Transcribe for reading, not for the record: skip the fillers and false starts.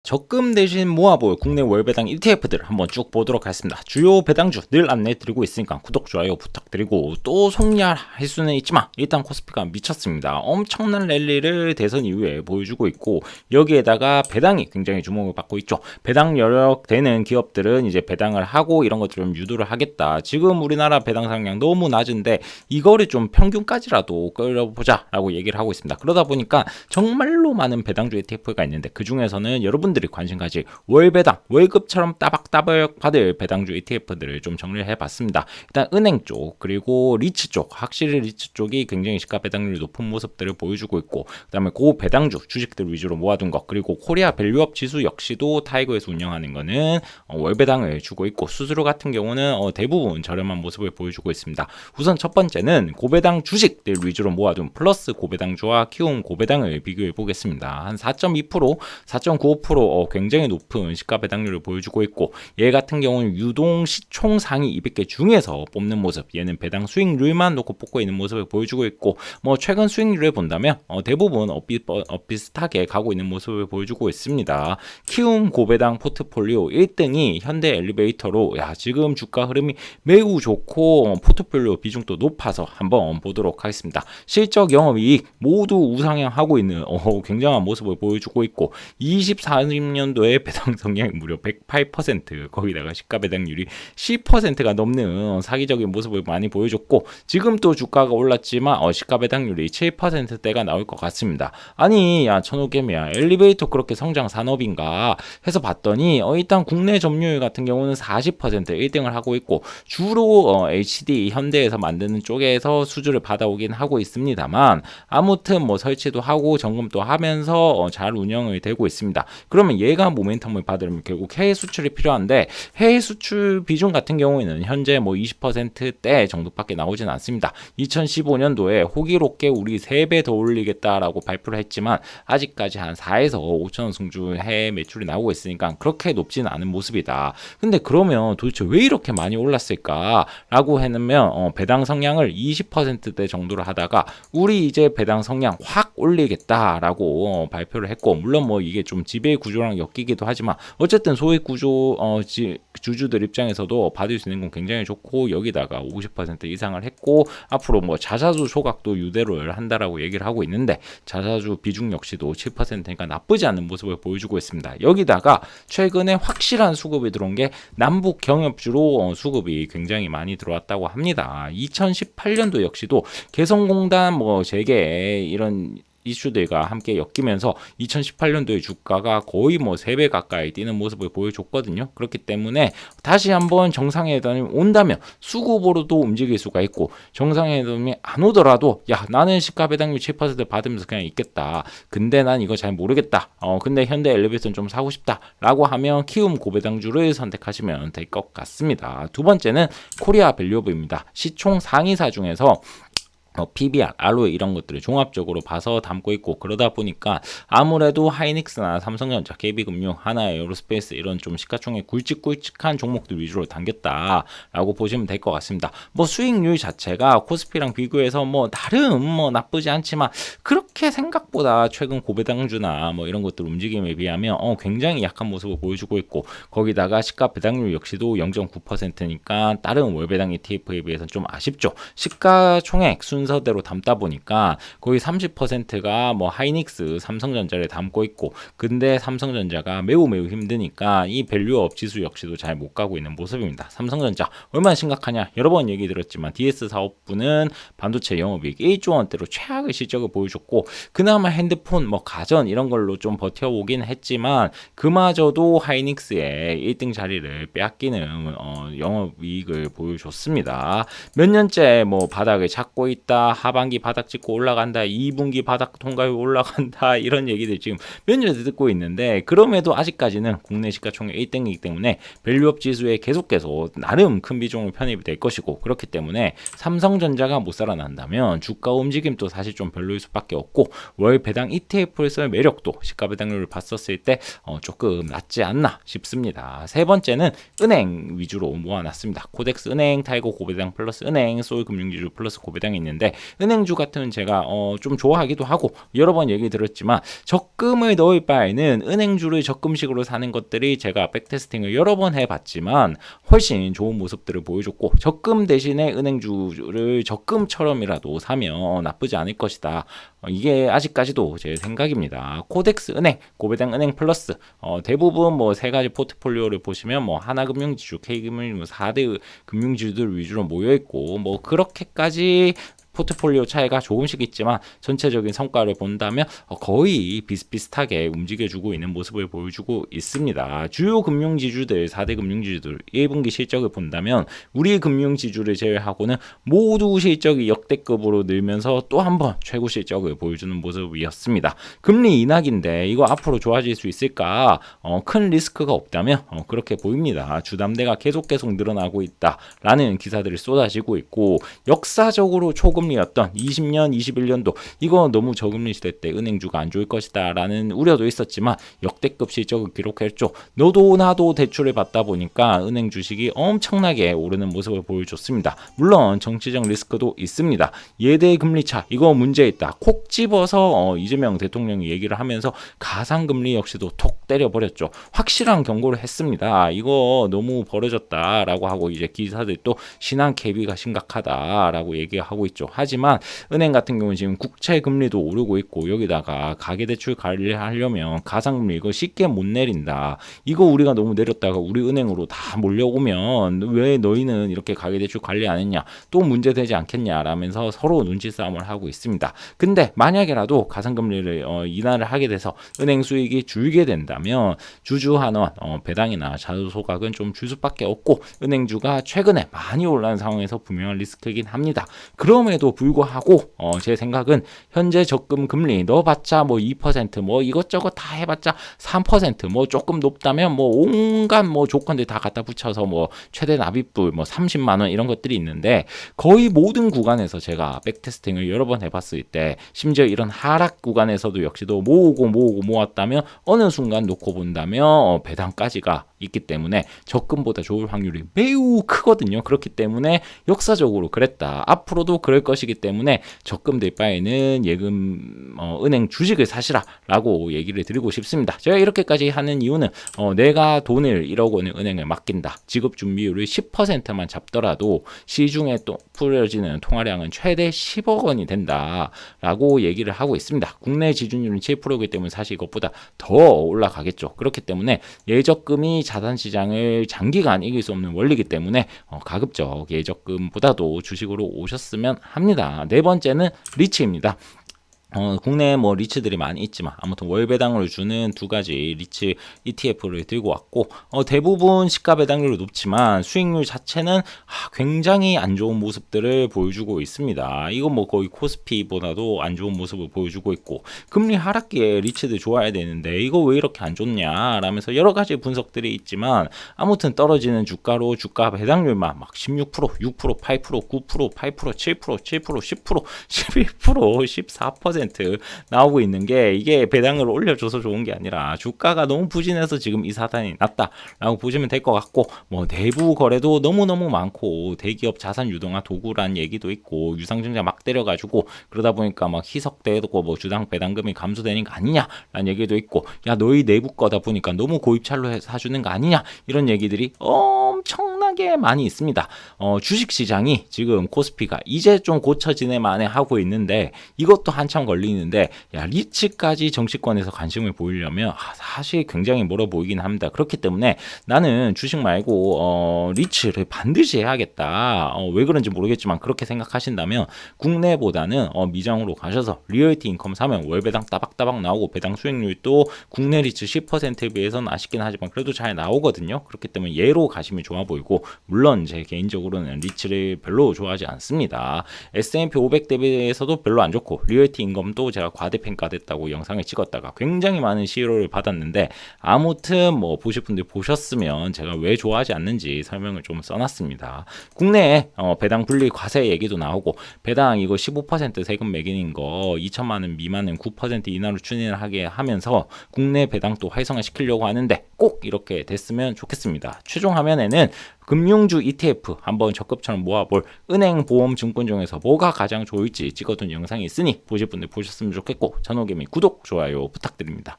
적금 대신 모아볼 국내 월배당 ETF들 한번 쭉 보도록 하겠습니다. 주요 배당주 늘 안내드리고 있으니까 구독, 좋아요 부탁드리고, 또 속리할 수는 있지만 일단 코스피가 미쳤습니다. 엄청난 랠리를 대선 이후에 보여주고 있고, 여기에다가 배당이 굉장히 주목을 받고 있죠. 배당 여력 되는 기업들은 이제 배당을 하고 이런 것들을 좀 유도를 하겠다. 지금 우리나라 배당 상량 너무 낮은데 이거를 좀 평균까지라도 끌어보자 라고 얘기를 하고 있습니다. 그러다 보니까 정말로 많은 배당주 ETF가 있는데, 그 중에서는 여러분들이 관심 가질 월배당, 월급처럼 따박따박 받을 배당주 ETF들을 좀 정리를 해봤습니다. 일단 은행 쪽, 그리고 리츠 쪽, 확실히 리츠 쪽이 굉장히 시가 배당률이 높은 모습들을 보여주고 있고, 그 다음에 고배당주 주식들 위주로 모아둔 것, 그리고 코리아 밸류업 지수 역시도 타이거에서 운영하는 거는 월배당을 주고 있고, 수수료 같은 경우는 대부분 저렴한 모습을 보여주고 있습니다. 우선 첫 번째는 고배당 주식들 위주로 모아둔 플러스 고배당주와 키움 고배당을 비교해 보겠습니다. 한 4.2%, 4.95% 굉장히 높은 시가 배당률을 보여주고 있고, 얘 같은 경우는 유동 시총 상위 200개 중에서 뽑는 모습, 얘는 배당 수익률만 놓고 뽑고 있는 모습을 보여주고 있고, 최근 수익률을 본다면 대부분 비슷하게 가고 있는 모습을 보여주고 있습니다. 키움 고배당 포트폴리오 1등이 현대 엘리베이터로, 지금 주가 흐름이 매우 좋고 포트폴리오 비중도 높아서 한번 보도록 하겠습니다. 실적, 영업이익 모두 우상향하고 있는 굉장한 모습을 보여주고 있고, 24년도에 배당 성향이 무려 108%, 거기다가 시가 배당률이 10%가 넘는 사기적인 모습을 많이 보여줬고, 지금 또 주가가 올랐지만 시가 배당률이 7%대가 나올 것 같습니다. 아니, 천호개미야, 엘리베이터 그렇게 성장 산업인가 해서 봤더니 일단 국내 점유율 같은 경우는 40% 1등을 하고 있고, 주로 HD 현대에서 만드는 쪽에서 수주를 받아오긴 하고 있습니다만, 아무튼 설치도 하고 점검도 하면서 잘 운영이 되고 있습니다. 그러면 얘가 모멘텀을 받으려면 결국 해외 수출이 필요한데, 해외 수출 비중 같은 경우에는 현재 20%대 정도밖에 나오진 않습니다. 2015년도에 호기롭게 우리 3배 더 올리겠다라고 발표를 했지만 아직까지 한 4에서 5천원 승주 해외 매출이 나오고 있으니까 그렇게 높지는 않은 모습이다. 근데 그러면 도대체 왜 이렇게 많이 올랐을까 라고 해놓으면 배당 성량을 20%대 정도로 하다가 우리 이제 배당 성량 확 올리겠다라고 발표를 했고, 물론 이게 좀 지배 구조랑 엮이기도 하지만 어쨌든 소액 구조 주주들 입장에서도 받을 수 있는 건 굉장히 좋고, 여기다가 50% 이상을 했고, 앞으로 자사주 소각도 유대로를 한다라고 얘기를 하고 있는데, 자사주 비중 역시도 7%니까 나쁘지 않은 모습을 보여주고 있습니다. 여기다가 최근에 확실한 수급이 들어온 게 남북 경협주로 수급이 굉장히 많이 들어왔다고 합니다. 2018년도 역시도 개성공단 재개 이런 이슈들과 함께 엮이면서 2018년도의 주가가 거의 3배 가까이 뛰는 모습을 보여줬거든요. 그렇기 때문에 다시 한번 정상회담이 온다면 수급으로도 움직일 수가 있고, 정상회담이 안 오더라도 나는 시가 배당률 7% 받으면서 그냥 있겠다, 근데 난 이거 잘 모르겠다, 근데 현대 엘리베이터는 좀 사고 싶다 라고 하면 키움 고배당주를 선택하시면 될 것 같습니다. 두 번째는 코리아 밸류업입니다. 시총 상위사 중에서 PBR, ROE 이런 것들을 종합적으로 봐서 담고 있고, 그러다 보니까 아무래도 하이닉스나 삼성전자, KB금융, 하나에어로스페이스 이런 좀 시가총액 굵직굵직한 종목들 위주로 당겼다라고 보시면 될 것 같습니다. 수익률 자체가 코스피랑 비교해서 나름 나쁘지 않지만 그렇게 생각보다 최근 고배당주나 이런 것들 움직임에 비하면 굉장히 약한 모습을 보여주고 있고, 거기다가 시가 배당률 역시도 0.9%니까 다른 월배당 ETF에 비해서는 좀 아쉽죠. 시가총액 순서대로 담다 보니까 거의 30%가 하이닉스, 삼성전자를 담고 있고, 근데 삼성전자가 매우 힘드니까 이 밸류업 지수 역시도 잘 못 가고 있는 모습입니다. 삼성전자 얼마나 심각하냐, 여러 번 얘기 들었지만 DS 사업부는 반도체 영업이익 1조 원대로 최악의 실적을 보여줬고, 그나마 핸드폰, 가전 이런 걸로 좀 버텨오긴 했지만 그마저도 하이닉스의 1등 자리를 빼앗기는 영업이익을 보여줬습니다. 몇 년째 바닥을 찾고 있다, 하반기 바닥 찍고 올라간다, 2분기 바닥 통과해 올라간다, 이런 얘기들 지금 몇 년째 듣고 있는데, 그럼에도 아직까지는 국내 시가총액 1등이기 때문에 밸류업 지수에 계속해서 나름 큰 비중을 편입이 될 것이고, 그렇기 때문에 삼성전자가 못 살아난다면 주가 움직임도 사실 좀 별로일 수밖에 없고, 월 배당 ETF를 쓸 매력도 시가 배당률을 봤었을 때 조금 낮지 않나 싶습니다. 세 번째는 은행 위주로 모아놨습니다. 코덱스 은행, 타이거 고배당 플러스 은행, 소울금융지주 플러스 고배당이 있는데, 있는데 은행주 같은 제가 좀 좋아하기도 하고 여러 번 얘기 들었지만 적금을 넣을 바에는 은행주를 적금식으로 사는 것들이 제가 백테스팅을 여러 번 해봤지만 훨씬 좋은 모습들을 보여줬고 적금 대신에 은행주를 적금처럼이라도 사면 나쁘지 않을 것이다. 이게 아직까지도 제 생각입니다. 코덱스 은행, 고배당 은행 플러스 대부분 뭐 세 가지 포트폴리오를 보시면 뭐 하나금융지주, K금융 4대 금융지주들 위주로 모여 있고 뭐 그렇게까지 포트폴리오 차이가 조금씩 있지만 전체적인 성과를 본다면 거의 비슷비슷하게 움직여주고 있는 모습을 보여주고 있습니다. 주요 금융지주들 4대 금융지주들 1분기 실적을 본다면 우리 금융지주를 제외하고는 모두 실적이 역대급으로 늘면서 또 한 번 최고 실적을 보여주는 모습이었습니다. 금리 인하기인데 이거 앞으로 좋아질 수 있을까? 큰 리스크가 없다면 그렇게 보입니다. 주담대가 계속 늘어나고 있다라는 기사들이 쏟아지고 있고 역사적으로 초금리였던 20년, 21년도 이거 너무 저금리 시대 때 은행주가 안 좋을 것이다 라는 우려도 있었지만 역대급 실적을 기록했죠. 너도 나도 대출을 받다 보니까 은행 주식이 엄청나게 오르는 모습을 보여줬습니다. 물론 정치적 리스크도 있습니다. 예대 금리차 이거 문제 있다. 콕 집어서 이재명 대통령이 얘기를 하면서 가상금리 역시도 톡 때려버렸죠. 확실한 경고를 했습니다. 이거 너무 벌어졌다라고 하고 이제 기사들이 또 신한 KB가 심각하다라고 얘기하고 있죠. 하지만 은행 같은 경우는 지금 국채 금리도 오르고 있고 여기다가 가계대출 관리하려면 가상금리 이거 쉽게 못 내린다. 이거 우리가 너무 내렸다가 우리 은행으로 다 몰려오면 왜 너희는 이렇게 가계대출 관리 안 했냐 또 문제되지 않겠냐 라면서 서로 눈치 싸움을 하고 있습니다. 근데 만약에라도 가상금리를 인하를 하게 돼서 은행 수익이 줄게 된다면 주주한원 배당이나 자주소각은 좀 줄 수밖에 없고 은행주가 최근에 많이 올라온 상황에서 분명한 리스크이긴 합니다. 그럼에도 불구하고 제 생각은 현재 적금 금리 넣어봤자 뭐 2% 뭐 이것저것 다 해봤자 3% 조금 높다면 온갖 조건들 다 갖다 붙여서 최대 납입불 30만 원 이런 것들이 있는데 거의 모든 구간에서 제가 백테스팅을 여러 번 해봤을 때 심지어 이런 하락 구간에서도 역시도 모으고 모았다면 어느 순간 놓고 본다면 배당까지가 있기 때문에 적금보다 좋을 확률이 매우 크거든요. 그렇기 때문에 역사적으로 그랬다. 앞으로도 그럴 것이기 때문에 적금 될 바에는 예금 은행 주식을 사시라라고 얘기를 드리고 싶습니다. 제가 이렇게까지 하는 이유는 내가 돈을 1억 원을 은행에 맡긴다. 지급 준비율을 10%만 잡더라도 시중에 또 풀어지는 통화량은 최대 10억 원이 된다라고 얘기를 하고 있습니다. 국내 지준율은 7%이기 때문에 사실 이것보다 더 올라가겠죠. 그렇기 때문에 예적금이 자산시장을 장기간 이길 수 없는 원리이기 때문에 가급적 예적금보다도 주식으로 오셨으면 합니다. 네 번째는 리츠입니다. 국내에 리츠들이 많이 있지만 아무튼 월배당을 주는 두 가지 리츠 ETF를 들고 왔고 대부분 시가 배당률이 높지만 수익률 자체는 굉장히 안 좋은 모습들을 보여주고 있습니다. 이거 거의 코스피보다도 안 좋은 모습을 보여주고 있고 금리 하락기에 리츠들 좋아야 되는데 이거 왜 이렇게 안 좋냐 라면서 여러 가지 분석들이 있지만 아무튼 떨어지는 주가로 주가 배당률만 16%, 6%, 8%, 9%, 8%, 7%, 7%, 10%, 11%, 14% 나오고 있는 게 이게 배당을 올려줘서 좋은 게 아니라 주가가 너무 부진해서 지금 이 사단이 났다라고 보시면 될 것 같고 내부 거래도 너무너무 많고 대기업 자산 유동화 도구란 얘기도 있고 유상증자 막 때려가지고 그러다 보니까 희석되고 주당 배당금이 감소되는 거 아니냐라는 얘기도 있고 야 너희 내부 거다 보니까 너무 고입찰로 사주는 거 아니냐 이런 얘기들이 엄청나게 많이 있습니다. 주식시장이 지금 코스피가 이제 좀 고쳐지네 만에 하고 있는데 이것도 한참 걸리는데 리츠까지 정치권에서 관심을 보이려면 사실 굉장히 멀어 보이긴 합니다. 그렇기 때문에 나는 주식 말고 리츠를 반드시 해야겠다. 왜 그런지 모르겠지만 그렇게 생각하신다면 국내보다는 미장으로 가셔서 리얼티 인컴 사면 월배당 따박따박 나오고 배당 수익률도 국내 리츠 10%에 비해서는 아쉽긴 하지만 그래도 잘 나오거든요. 그렇기 때문에 얘로 가시면 좋아 보이고 물론 제 개인적으로는 리츠를 별로 좋아하지 않습니다. S&P 500 대비해서도 별로 안 좋고 리얼티 인검도 제가 과대평가됐다고 영상을 찍었다가 굉장히 많은 시로를 받았는데 아무튼 보실 분들 보셨으면 제가 왜 좋아하지 않는지 설명을 좀 써놨습니다. 국내에 배당 분리 과세 얘기도 나오고 배당 이거 15% 세금 매기는 거 2천만 원 미만은 9% 이하로 추진하게 하면서 국내 배당 또 활성화 시키려고 하는데 꼭 이렇게 됐으면 좋겠습니다. 최종 화면에는 금융주 ETF 한번 적급처럼 모아볼 은행, 보험, 증권 중에서 뭐가 가장 좋을지 찍어둔 영상이 있으니 보실 분들 보셨으면 좋겠고, 전호개미 구독, 좋아요 부탁드립니다.